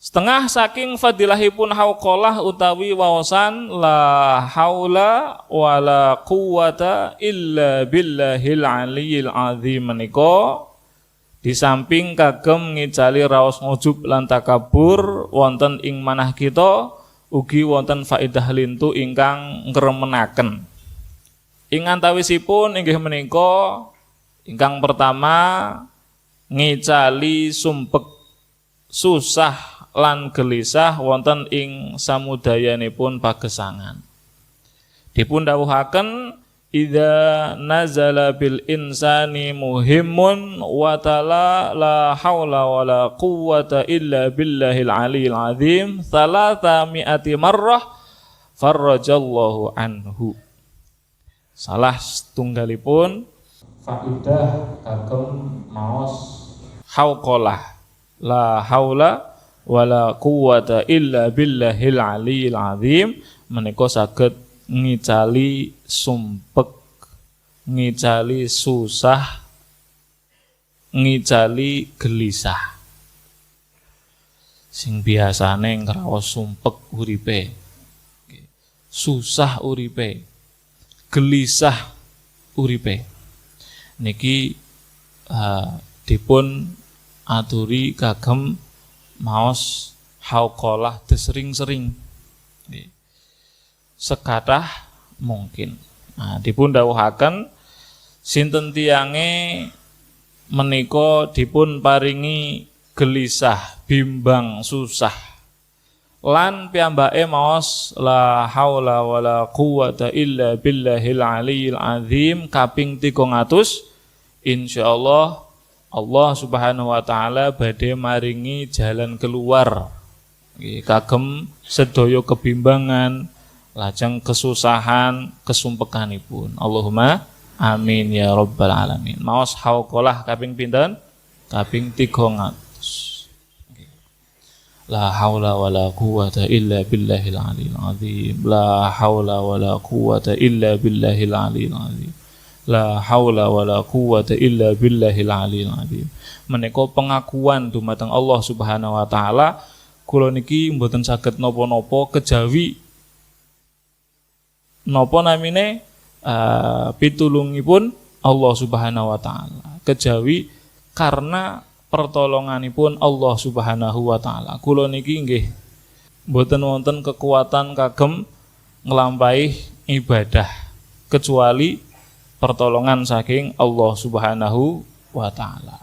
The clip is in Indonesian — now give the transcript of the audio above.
Setengah saking fadilahipun hauqalah utawi waosan la haula wala quwata illa billahil aliyil azim menika di samping kagem ngicali raos ngujub lan takabur wonten ing manah kita ugi wonten faedah lintu ingkang ngremenaken. Ing antawisipun inggih menika ingkang pertama ngicali sumpek susah lan gelisah wonten ing samudayanipun pagesangan. Dipun dawuhaken idza nazala bil insani muhimmun wa tala la haula wala quwwata illa billahil aliyil azim salata mi'ati marrah farrajallahu anhu. Salah setunggalipun faidah kagem maos hauqalah la haula wala quwwata illa billahil aliyil azim menika saged ngicali sumpek, ngicali susah, ngicali gelisah. Sing biasane ngraos sumpek uripe, susah uripe, gelisah uripe. Niki dipun aturi kagem maos hauqalah desering-sering sekathah mungkin. Nah, dipun dawuhaken sinten tiyange menika dipun paringi gelisah, bimbang, susah lan piyambake maos la haula wala quwwata illa billahil aliyil azim kaping 300 insyaallah Allah Subhanahu wa taala badhe maringi jalan keluar kagem sedaya kebimbangan lajeng kesusahan kesumpekanipun. Allahumma amin ya rabbal alamin. Maos hauqalah kaping pinten? Kaping 300. La haula wala quwwata illa billahil aliyil azim. La haula wala quwwata illa billahil aliyil azim. La haula wala quwwata illa billahil aliyil azim. Menika pengakuan dumateng Allah Subhanahu wa taala kula niki mboten saged napa-napa kejawi napa namine pitulungipun Allah Subhanahu wa taala. Kejawi karena pertolonganipun Allah Subhanahu wa taala. Kula niki nggih mboten wonten kekuatan kagem nglampahi ibadah kecuali pertolongan saking Allah Subhanahu wa taala.